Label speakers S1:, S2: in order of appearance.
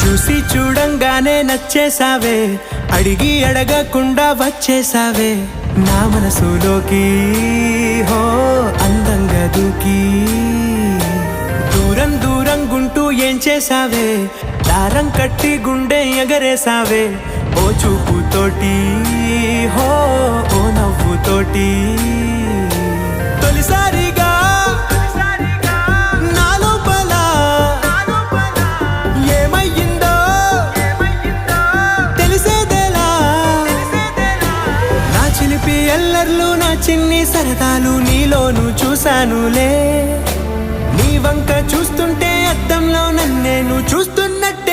S1: చూసి చూడంగానే నచ్చేసావే, అడిగి అడగకుండా వచ్చేసావే నా మనసులోకి. హో అందంగా దూకి దూరం దూరం గుంటూ ఏం చేసావే, దారం కట్టి గుండె ఎగరేసావే ఓ చూపుతోటి. హో ఓ నవ్వుతోటి తొలిసారిగా నా లోపల ఏమయ్యిందో తెలిసేదేలా. నా చిలిపి ఎల్లర్లు నా చిన్ని సరదాలు నీలోను చూశానులే. నీ వంక చూస్తుంటే అద్దంలో నన్నేను చూస్తున్నట్టే